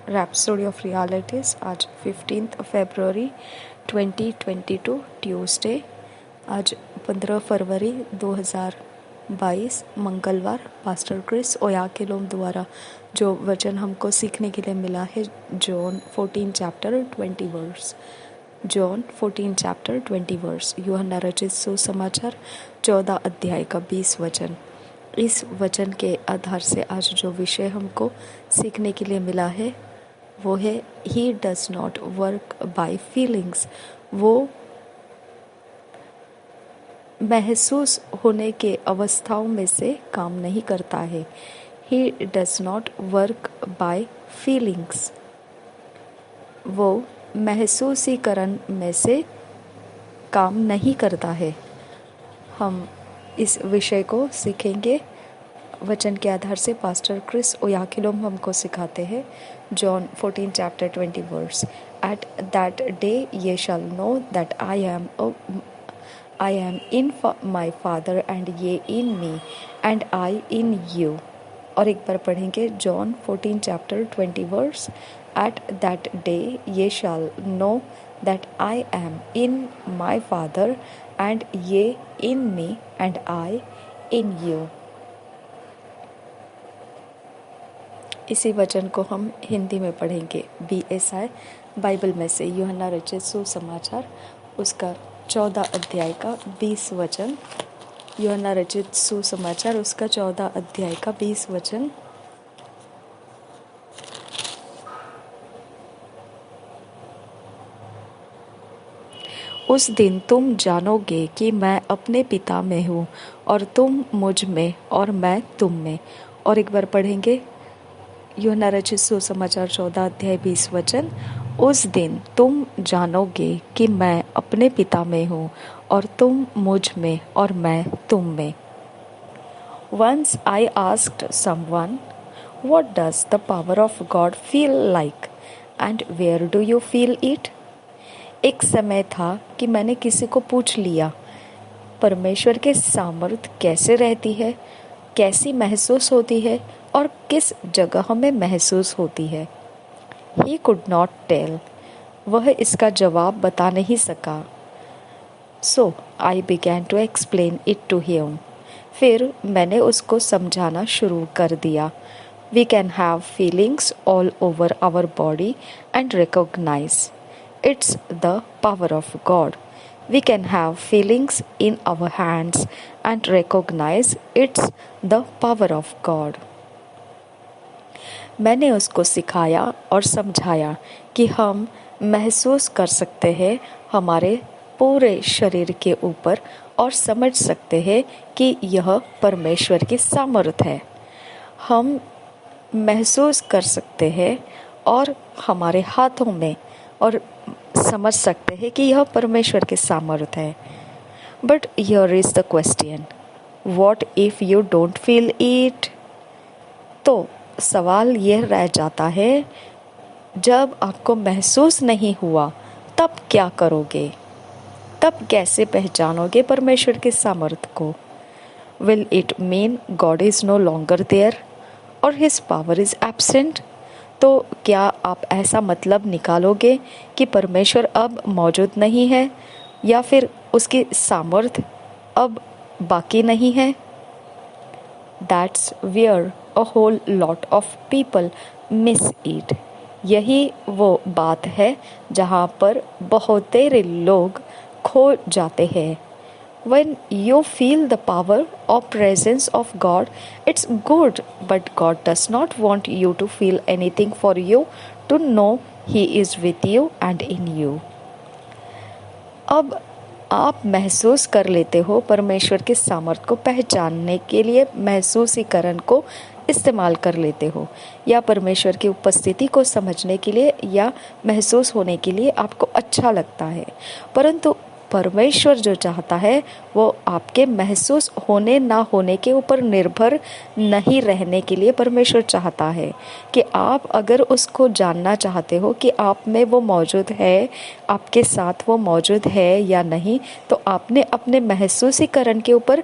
Rhapsody of realities. आज 15 फरवरी 2022 Tuesday. आज 15 फरवरी 2022 मंगलवार। पास्टर क्रिस ओयाखिलोम द्वारा जो वचन हमको सीखने के लिए मिला है, John 14 chapter 20 verse. John 14 chapter 20 verse. यूहन्ना रचित सुसमाचार 14 अध्याय का 20 वचन। इस वचन के आधार से आज जो विषय हमको सीखने के लिए मिला है वो है he does not work by feelings. वो महसूस होने के अवस्थाओं में से काम नहीं करता है। He does not work by feelings. वो महसूसीकरण में से काम नहीं करता है। हम इस विषय को सीखेंगे वचन के आधार से। पास्टर क्रिस ओयाखिलोम हमको सिखाते हैं John 14 chapter 20 verse. At that day ye shall know that I am in my father and ye in me and I in you. और एक बार पढ़ेंगे John 14 chapter 20 verse. At that day ye shall know that I am in my father and ye in me and I in you. इसी वचन को हम हिंदी में पढ़ेंगे। BSI बाइबल में से यूहन्ना रचित सुसमाचार उसका 14 अध्याय का 20 वचन। यूहन्ना रचित सुसमाचार उसका 14 अध्याय का 20 वचन। उस दिन तुम जानोगे कि मैं अपने पिता में हूँ और तुम मुझ में और मैं तुम में। और एक बार पढ़ेंगे यूहन्ना रचित सुसमाचार 14 अध्याय 20 वचन। उस दिन तुम जानोगे कि मैं अपने पिता में हूँ और तुम मुझ में और मैं तुम में। Once I asked someone, what does the power of God feel like and where do you feel it? एक समय था कि मैंने किसी को पूछ लिया, परमेश्वर के सामर्थ कैसे रहती है, कैसी महसूस होती है और किस जगह हमें महसूस होती है। He could not tell. वह इसका जवाब बता नहीं सका। So I began to explain it to him. फिर मैंने उसको समझाना शुरू कर दिया। We can have feelings all over our body and recognize it's the power of God. We can have feelings in our hands and recognize it's the power of God. मैंने उसको सिखाया और समझाया कि हम महसूस कर सकते हैं हमारे पूरे शरीर के ऊपर और समझ सकते हैं कि यह परमेश्वर की सामर्थ है। हम महसूस कर सकते हैं और हमारे हाथों में और समझ सकते हैं कि यह परमेश्वर की सामर्थ है। But here is the question, what if you don't feel it? तो सवाल यह रह जाता है, जब आपको महसूस नहीं हुआ तब क्या करोगे? तब कैसे पहचानोगे परमेश्वर के सामर्थ को? Will it mean God is no longer there और हिज पावर इज एब्सेंट? तो क्या आप ऐसा मतलब निकालोगे कि परमेश्वर अब मौजूद नहीं है या फिर उसकी सामर्थ अब बाकी नहीं है? That's where a whole lot of people miss it. यही वो बात है जहाँ पर बहुतेरे लोग खो जाते हैं। When you feel the power or presence of God, it's good, but God does not want you to feel anything for you to know He is with you and in you. अब आप महसूस कर लेते हो परमेश्वर के सामर्थ को पहचानने के लिए महसूसीकरण को इस्तेमाल कर लेते हो, या परमेश्वर की उपस्थिति को समझने के लिए या महसूस होने के लिए आपको अच्छा लगता है। परंतु परमेश्वर जो चाहता है वो आपके महसूस होने ना होने के ऊपर निर्भर नहीं रहने के लिए परमेश्वर चाहता है कि आप अगर उसको जानना चाहते हो कि आप में वो मौजूद है, आपके साथ वो मौजूद है या नहीं, तो आपने अपने महसूसीकरण के ऊपर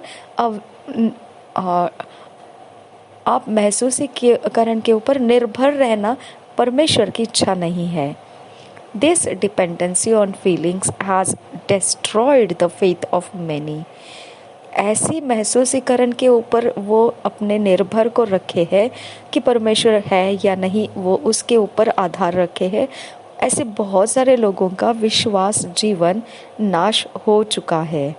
आप महसूसीकरण के ऊपर निर्भर रहना परमेश्वर की इच्छा नहीं है। This dependency on feelings has destroyed the faith of many. ऐसी महसूसीकरण के ऊपर वो अपने निर्भर को रखे है कि परमेश्वर है या नहीं, वो उसके ऊपर आधार रखे है। ऐसे बहुत सारे लोगों का विश्वास जीवन नाश हो चुका है।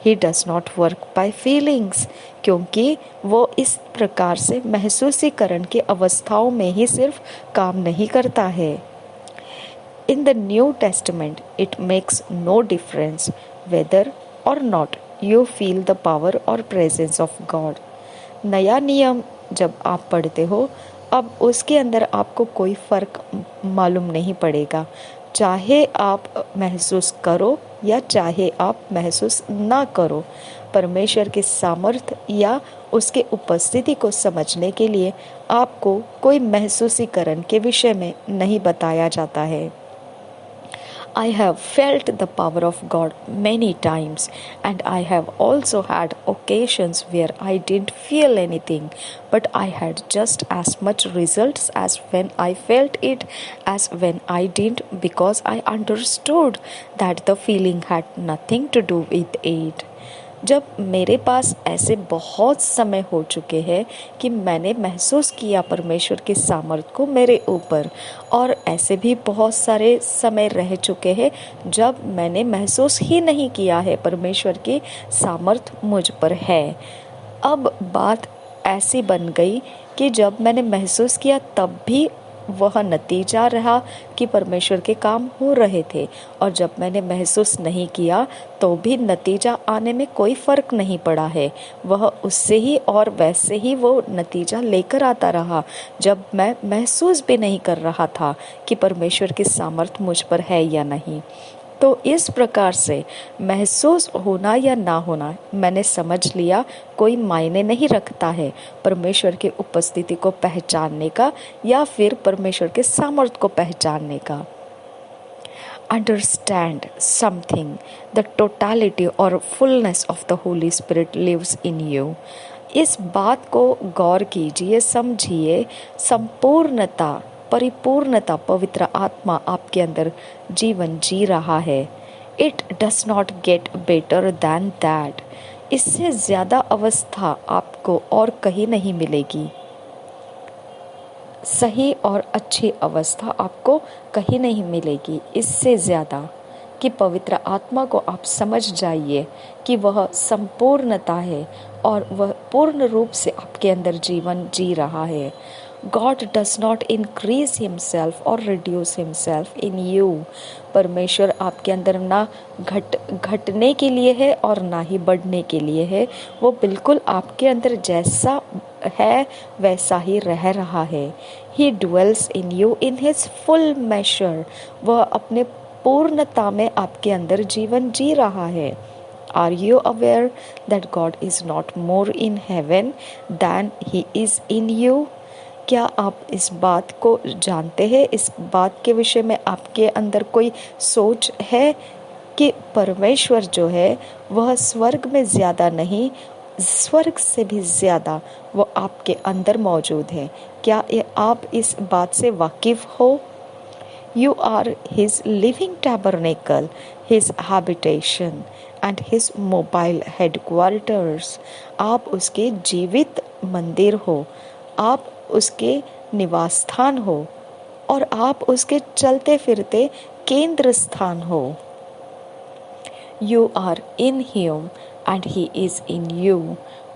He does not work by feelings, क्योंकि वो इस प्रकार से महसूसीकरण के अवस्थाओं में ही सिर्फ काम नहीं करता है। In the New Testament, it makes no difference whether or not you feel the power or presence of God. नया नियम जब आप पढ़ते हो, अब उसके अंदर आपको कोई फर्क मालूम नहीं पड़ेगा, चाहे आप महसूस करो या चाहे आप महसूस ना करो। परमेश्वर के सामर्थ्य या उसके उपस्थिति को समझने के लिए आपको कोई महसूसीकरण के विषय में नहीं बताया जाता है। I have felt the power of God many times, and I have also had occasions where I didn't feel anything, but I had just as much results as when I felt it as when I didn't, because I understood that the feeling had nothing to do with it. जब मेरे पास ऐसे बहुत समय हो चुके हैं कि मैंने महसूस किया परमेश्वर के सामर्थ्य को मेरे ऊपर, और ऐसे भी बहुत सारे समय रह चुके हैं जब मैंने महसूस ही नहीं किया है परमेश्वर की सामर्थ्य मुझ पर है। अब बात ऐसी बन गई कि जब मैंने महसूस किया तब भी वह नतीजा रहा कि परमेश्वर के काम हो रहे थे, और जब मैंने महसूस नहीं किया तो भी नतीजा आने में कोई फ़र्क नहीं पड़ा है। वह उससे ही और वैसे ही वो नतीजा लेकर आता रहा जब मैं महसूस भी नहीं कर रहा था कि परमेश्वर की सामर्थ्य मुझ पर है या नहीं। तो इस प्रकार से महसूस होना या ना होना, मैंने समझ लिया, कोई मायने नहीं रखता है परमेश्वर की उपस्थिति को पहचानने का या फिर परमेश्वर के सामर्थ्य को पहचानने का। Understand something, the totality or fullness of the Holy Spirit lives in you. इस बात को गौर कीजिए, समझिए। संपूर्णता, परिपूर्णता, पवित्र आत्मा आपके अंदर जीवन जी रहा है। It does not get better than that. इससे ज़्यादा अवस्था आपको और कहीं नहीं मिलेगी। सही और अच्छी अवस्था आपको कहीं नहीं मिलेगी इससे ज़्यादा, कि पवित्र आत्मा को आप समझ जाइए कि वह संपूर्णता है और वह पूर्ण रूप से आपके अंदर जीवन जी रहा है। God does not increase himself or reduce himself in you. परमेश्वर आपके अंदर ना घटने के लिए है और ना ही बढ़ने के लिए है। वो बिल्कुल आपके अंदर जैसा है वैसा ही रह रहा है। He dwells in you in his full measure. वह अपने पूर्णता में आपके अंदर जीवन जी रहा है। Are you aware that God is not more in heaven than he is in you? क्या आप इस बात को जानते हैं? इस बात के विषय में आपके अंदर कोई सोच है कि परमेश्वर जो है वह स्वर्ग में ज़्यादा नहीं, स्वर्ग से भी ज़्यादा वो आपके अंदर मौजूद है। क्या आप इस बात से वाकिफ़ हो? You are his living tabernacle, his habitation and his mobile headquarters. आप उसके जीवित मंदिर हो, आप उसके निवास स्थान हो और आप उसके चलते फिरते केंद्र स्थान हो। You are in him and he is in you.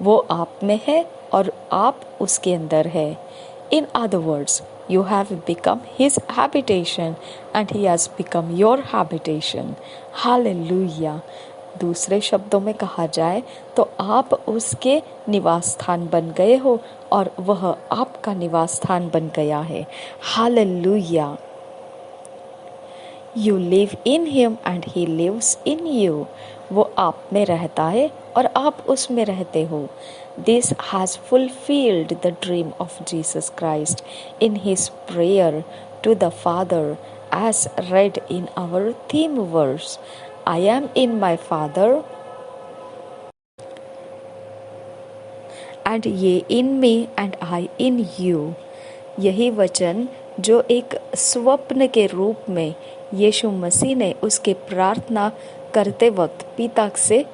वो आप में है और आप उसके अंदर है। In other words, you have become his habitation and he has become your habitation. Hallelujah. दूसरे शब्दों में कहा जाए तो आप उसके निवास स्थान बन गए हो और वह आपका निवास स्थान बन गया है। Hallelujah. You live in him and he lives in you. वो आप में रहता है और आप उसमें रहते हो। This has fulfilled the dream of Jesus Christ in his prayer to the Father as read in our theme verse. I am in my Father and ye in me and I in you. यही वचन जो एक स्वप्न के रूप में यीशु मसीह ने उसके प्रार्थना करते वक्त पिता से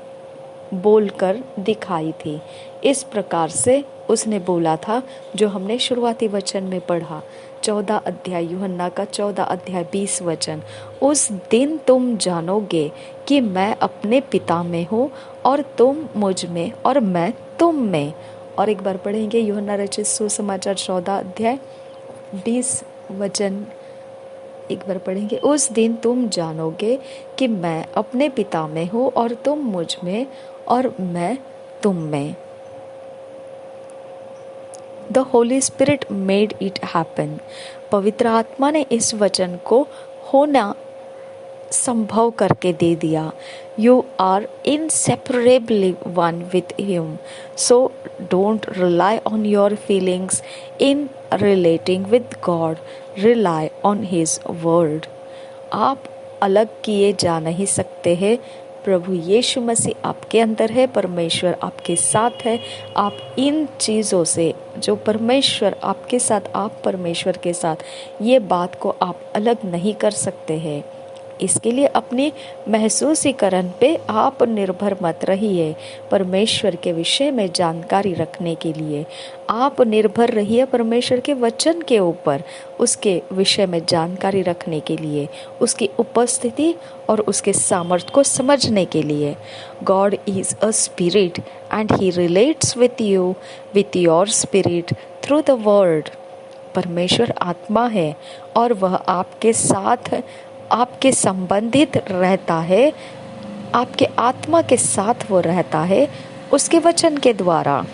बोलकर दिखाई थी। इस प्रकार से उसने बोला था, जो हमने शुरुआती वचन में पढ़ा, 14 अध्याय यूहन्ना का 14 अध्याय 20 वचन, उस दिन तुम जानोगे कि मैं अपने पिता में हूँ और तुम मुझ में और मैं तुम में। और एक बार पढ़ेंगे यूहन्ना रचित सुसमाचार 14 अध्याय 20 वचन, एक बार पढ़ेंगे। उस दिन तुम जानोगे कि मैं अपने पिता में हूँ और तुम मुझ में और मैं तुम में। The Holi spirit made it happen. पवित्र आत्मा ने इस वचन को होना संभव करके दे दिया। You are inseparably one with him, so don't rely on your feelings in relating with God, rely on his word। आप अलग किए जा नहीं सकते हैं। प्रभु यीशु मसीह आपके अंदर है, परमेश्वर आपके साथ है। आप इन चीज़ों से, जो परमेश्वर आपके साथ, आप परमेश्वर के साथ, ये बात को आप अलग नहीं कर सकते हैं। इसके लिए अपनी महसूसीकरण पे आप निर्भर मत रहिए। परमेश्वर के विषय में जानकारी रखने के लिए आप निर्भर रहिए परमेश्वर के वचन के ऊपर, उसके विषय में जानकारी रखने के लिए, उसकी उपस्थिति और उसके सामर्थ्य को समझने के लिए। God is a spirit and he relates with you with your spirit through the word. परमेश्वर आत्मा है और वह आपके साथ, आपके संबंधित रहता है, आपके आत्मा के साथ वो रहता है उसके वचन के द्वारा।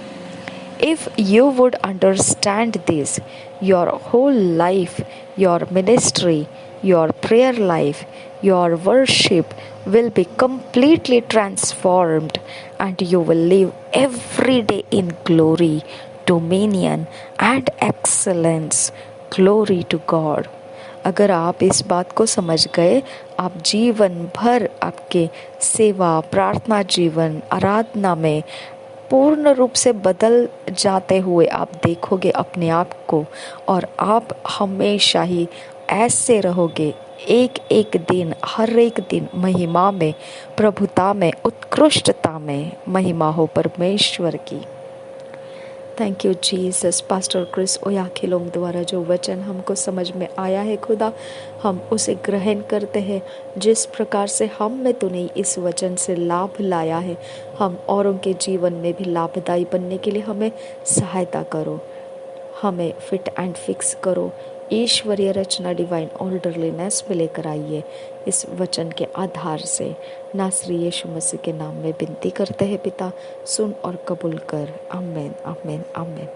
If you would understand this, your whole life, your ministry, your prayer life, your worship will be completely transformed and you will live every day in glory, dominion and excellence. Glory to God। अगर आप इस बात को समझ गए, आप जीवन भर आपके सेवा, प्रार्थना जीवन, आराधना में पूर्ण रूप से बदल जाते हुए आप देखोगे अपने आप को, और आप हमेशा ही ऐसे रहोगे। एक एक दिन, हर एक दिन महिमा में, प्रभुता में, उत्कृष्टता में महिमा हो परमेश्वर की। Thank you Jesus. Pastor Chris Oyakhilome द्वारा जो वचन हमको समझ में आया है खुदा, हम उसे ग्रहण करते हैं। जिस प्रकार से हम में तूने इस वचन से लाभ लाया है, हम औरों के जीवन में भी लाभदायी बनने के लिए हमें सहायता करो, हमें फिट एंड फिक्स करो। ईश्वरीय रचना डिवाइन ऑर्डरलीनेस में लेकर आइए। इस वचन के आधार से नासरी यीशु मसीह के नाम में विनती करते हैं पिता, सुन और कबूल कर। आमीन, आमीन, आमीन।